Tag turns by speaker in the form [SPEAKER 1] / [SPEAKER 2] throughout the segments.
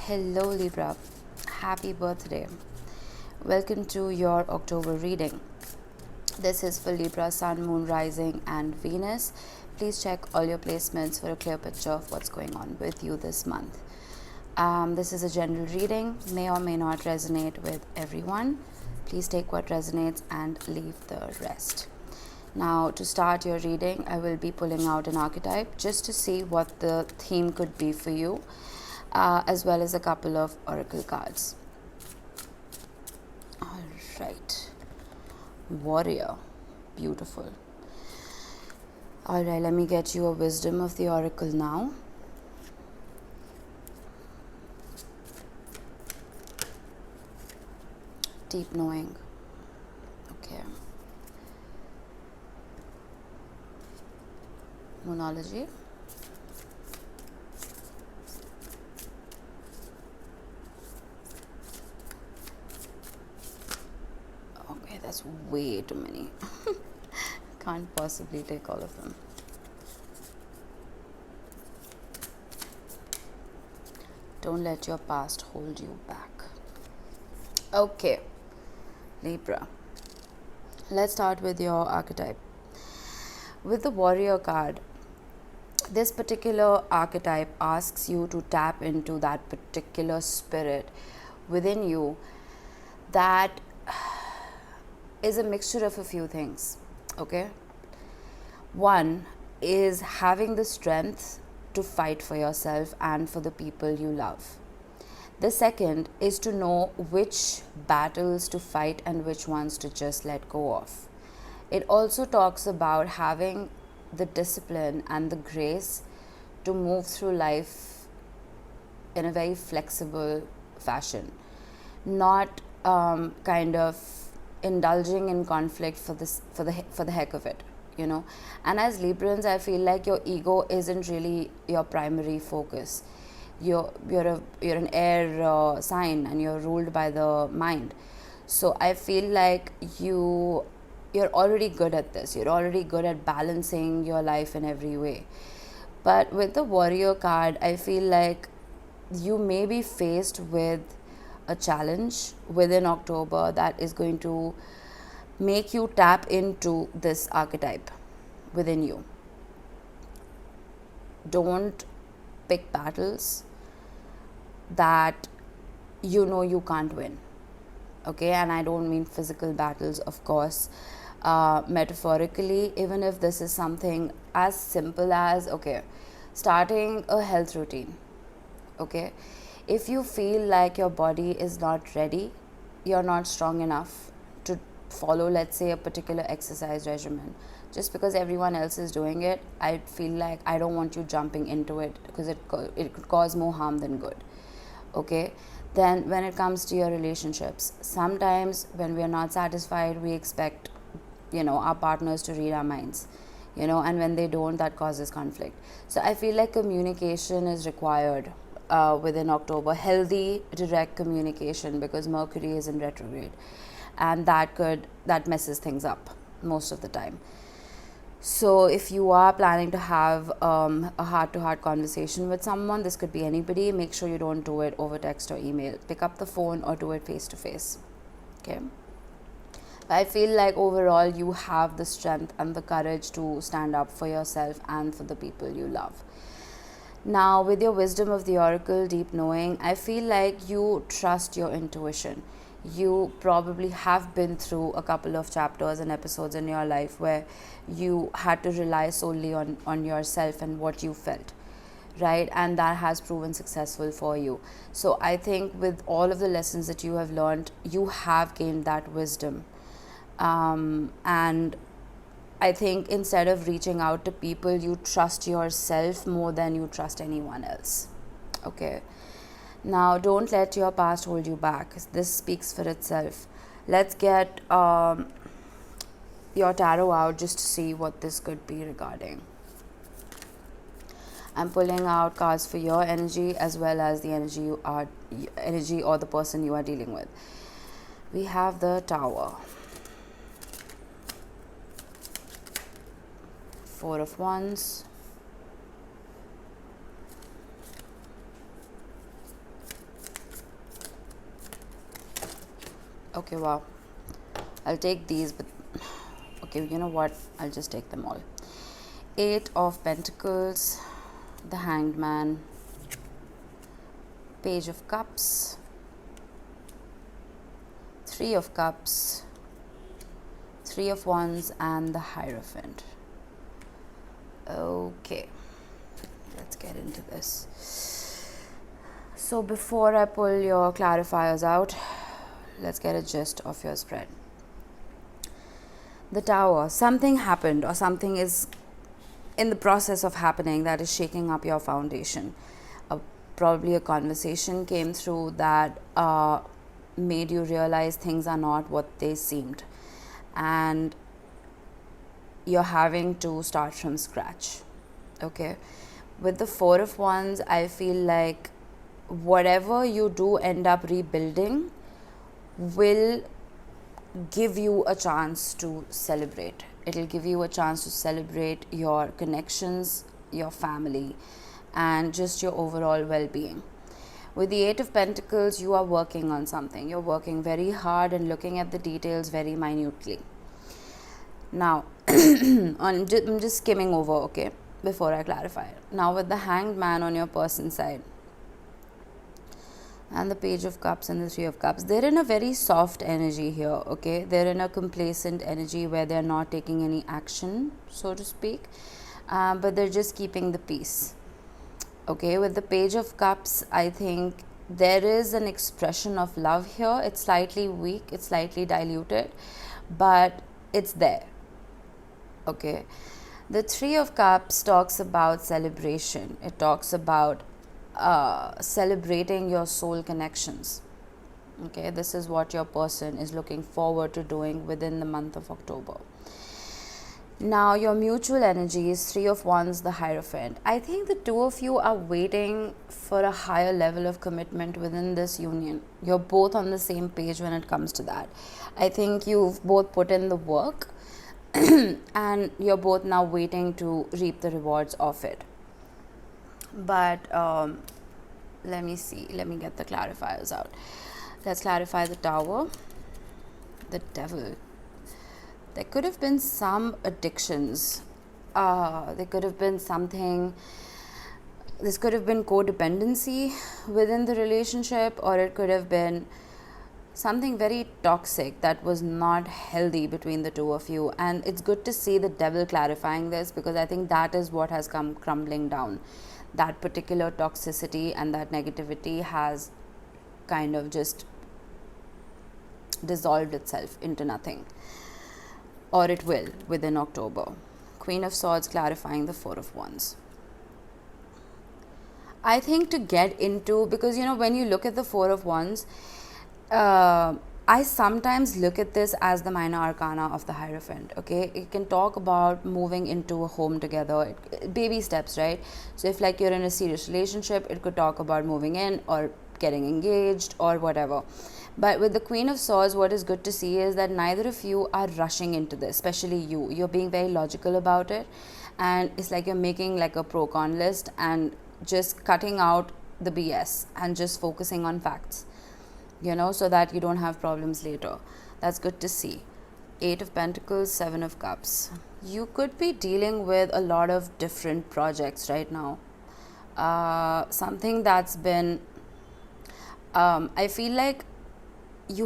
[SPEAKER 1] Hello Libra, happy birthday. Welcome to your October reading. This is for Libra, Sun, Moon, Rising and Venus. Please check all your placements for a clear picture of what's going on with you this month. This is a general reading, may or may not resonate with everyone. Please take what resonates and leave the rest. Now, to start your reading, I will be pulling out an archetype just to see what the theme could be for you, as well as a couple of oracle cards. All right. Warrior. Beautiful. All right, let me get you a wisdom of the oracle now. Deep knowing. Okay. Moonology. Okay, that's way too many. Can't possibly take all of them. Don't let your past hold you back. Okay, Libra. Let's start with your archetype. With the warrior card, this particular archetype asks you to tap into that particular spirit within you that is a mixture of a few things. Okay, one is having the strength to fight for yourself and for the people you love. The second is to know which battles to fight and which ones to just let go of. It also talks about having the discipline and the grace to move through life in a very flexible fashion, not kind of indulging in conflict for the heck of it, you know. And as Librans, I feel like your ego isn't really your primary focus. You're an air sign and you're ruled by the mind. So I feel like you're already good at this. You're already good at balancing your life in every way. But with the warrior card, I feel like you may be faced with a challenge within October that is going to make you tap into this archetype within you. Don't pick battles that you know you can't win. Okay, and I don't mean physical battles, of course. Metaphorically, even if this is something as simple as, okay, starting a health routine. Okay, if you feel like your body is not ready, you're not strong enough to follow, let's say, a particular exercise regimen, just because everyone else is doing it, I feel like I don't want you jumping into it because it could cause more harm than good. Okay, then when it comes to your relationships, sometimes when we are not satisfied, we expect, our partners to read our minds, and when they don't, that causes conflict. So I feel like communication is required within October, healthy direct communication, because Mercury is in retrograde, and that messes things up most of the time. So if you are planning to have a heart-to-heart conversation with someone, this could be anybody, make sure you don't do it over text or email. Pick up the phone or do it face-to-face. Okay? I feel like overall you have the strength and the courage to stand up for yourself and for the people you love. Now, with your wisdom of the oracle, deep knowing, I feel like you trust your intuition. You probably have been through a couple of chapters and episodes in your life where you had to rely solely on yourself and what you felt, right? And that has proven successful for you. So I think with all of the lessons that you have learned, you have gained that wisdom. And I think instead of reaching out to people, you trust yourself more than you trust anyone else. Okay. Now, don't let your past hold you back. This speaks for itself. Let's get your tarot out just to see what this could be regarding. I'm pulling out cards for your energy as well as the energy or the person you are dealing with. We have the Tower. Four of Wands. Okay, wow. I'll take these, but okay, you know what? I'll just take them all. 8 of Pentacles, the Hanged Man, Page of Cups, 3 of Cups, 3 of Wands, and the Hierophant. Okay, let's get into this. So before I pull your clarifiers out, let's get a gist of your spread. The Tower. Something happened, or something is in the process of happening that is shaking up your foundation. Probably a conversation came through that made you realize things are not what they seemed. And you're having to start from scratch. Okay. With the 4 of Wands, I feel like whatever you do end up rebuilding will give you a chance to celebrate. It'll give you a chance to celebrate your connections, your family, and just your overall well-being. With the 8 of Pentacles, you are working on something. You're working very hard and looking at the details very minutely. Now, I'm just skimming over, okay, before I clarify. Now, with the Hanged Man on your person's side, and the Page of Cups and the 3 of Cups, they're in a very soft energy here, okay? They're in a complacent energy where they're not taking any action, so to speak, but they're just keeping the peace, okay? With the Page of Cups, I think there is an expression of love here. It's slightly weak, it's slightly diluted, but it's there, okay? The 3 of Cups talks about celebration. It talks about celebrating your soul connections. Okay, this is what your person is looking forward to doing within the month of October. Now, your mutual energy is 3 of Wands, the Hierophant. I think the two of you are waiting for a higher level of commitment within this union. You're both on the same page when it comes to that. I think you've both put in the work and you're both now waiting to reap the rewards of it. But let me see. Let me get the clarifiers out. Let's clarify the Tower. The Devil. There could have been some addictions. There could have been something. This could have been codependency within the relationship, or it could have been something very toxic that was not healthy between the two of you. And it's good to see the Devil clarifying this, because I think that is what has come crumbling down. That particular toxicity and that negativity has kind of just dissolved itself into nothing, or it will within October. Queen of Swords clarifying the 4 of Wands. I think to get into, because when you look at the 4 of Wands, I sometimes look at this as the minor arcana of the Hierophant, okay? It can talk about moving into a home together, baby steps, right? So if like you're in a serious relationship, it could talk about moving in or getting engaged or whatever. But with the Queen of Swords, what is good to see is that neither of you are rushing into this, especially you. You're being very logical about it, and it's like you're making like a pro-con list and just cutting out the BS and just focusing on facts, so that you don't have problems later. That's good to see. 8 of Pentacles, 7 of Cups. You could be dealing with a lot of different projects right now. Something that's been, I feel like it's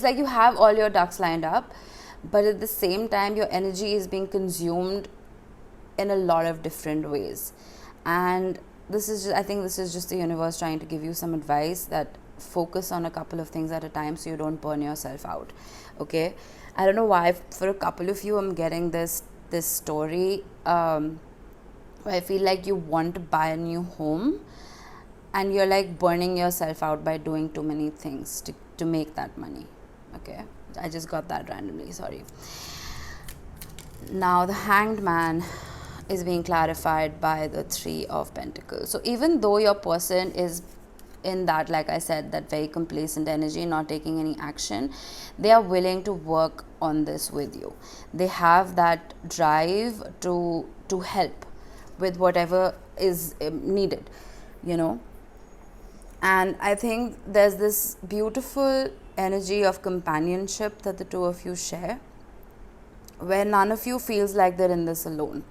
[SPEAKER 1] like you have all your ducks lined up, but at the same time, your energy is being consumed in a lot of different ways. And I think this is just the universe trying to give you some advice that focus on a couple of things at a time so you don't burn yourself out. Okay, I don't know why for a couple of you I'm getting this story. I feel like you want to buy a new home and you're like burning yourself out by doing too many things to make that money. Okay, I just got that randomly, sorry. Now the Hanged Man is being clarified by the 3 of Pentacles. So even though your person is in that, like I said, that very complacent energy, not taking any action, they are willing to work on this with you. They have that drive to help with whatever is needed, And I think there's this beautiful energy of companionship that the two of you share, where none of you feels like they're in this alone.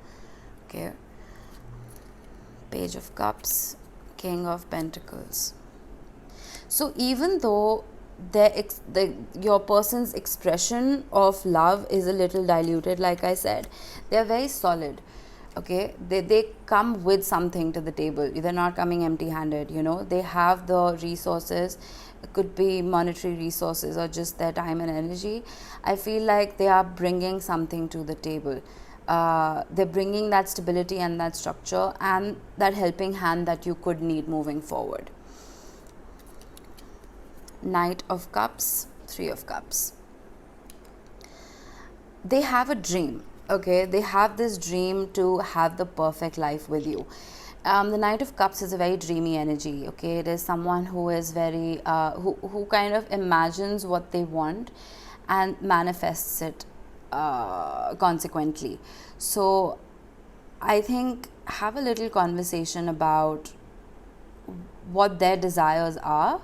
[SPEAKER 1] Okay. Page of Cups, King of Pentacles. So even though your person's expression of love is a little diluted, like I said, they're very solid. Okay, they come with something to the table. They're not coming empty handed, you know. They have the resources. It could be monetary resources or just their time and energy. I feel like they are bringing something to the table. They're bringing that stability and that structure and that helping hand that you could need moving forward. Knight of Cups, Three of Cups. They have a dream. Okay, they have this dream to have the perfect life with you. The Knight of Cups is a very dreamy energy. Okay, it is someone who is very who kind of imagines what they want and manifests it consequently. So I think have a little conversation about what their desires are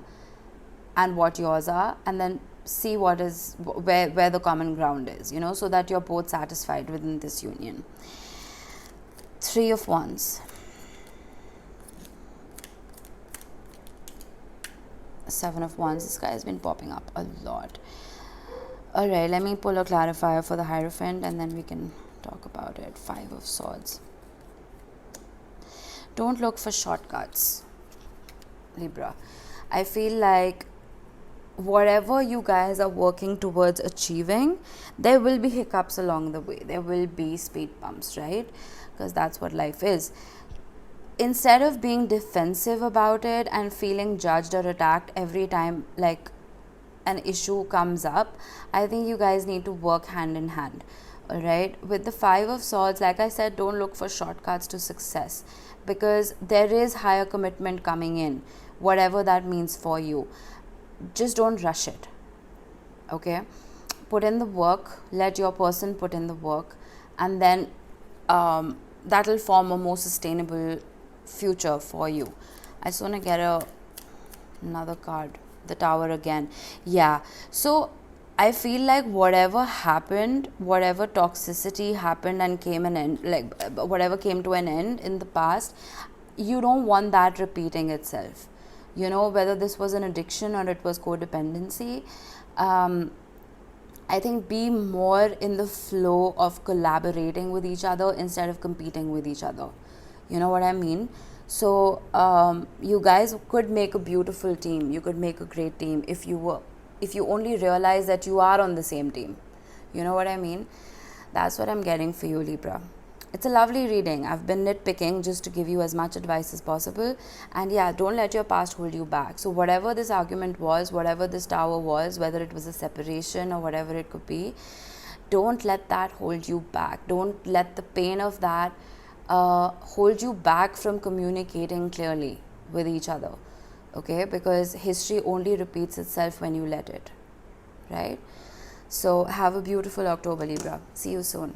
[SPEAKER 1] and what yours are, and then see what is where the common ground is, you know, so that you're both satisfied within this union. Three of Wands. Seven of Wands. This guy has been popping up a lot. All right, let me pull a clarifier for the Hierophant and then we can talk about it. Five of Swords. Don't look for shortcuts, Libra. I feel like whatever you guys are working towards achieving, there will be hiccups along the way. There will be speed bumps, right? Because that's what life is. Instead of being defensive about it and feeling judged or attacked every time like an issue comes up, I think you guys need to work hand in hand. All right, with the Five of Swords, like I said, don't look for shortcuts to success, because there is higher commitment coming in, whatever that means for you. Just don't rush it. Okay, put in the work, let your person put in the work, and then that'll form a more sustainable future for you. I just want to get another card, the Tower again. Yeah, so I feel like whatever happened, whatever toxicity happened and came an end, like whatever came to an end in the past, you don't want that repeating itself. You know, whether this was an addiction or it was codependency, I think be more in the flow of collaborating with each other instead of competing with each other. You know what I mean? So you guys could make a beautiful team. You could make a great team if you only realize that you are on the same team. You know what I mean? That's what I'm getting for you, Libra. It's a lovely reading. I've been nitpicking just to give you as much advice as possible. And yeah, don't let your past hold you back. So whatever this argument was, whatever this tower was, whether it was a separation or whatever it could be, don't let that hold you back. Don't let the pain of that hold you back from communicating clearly with each other. Okay? Because history only repeats itself when you let it. Right? So have a beautiful October, Libra. See you soon.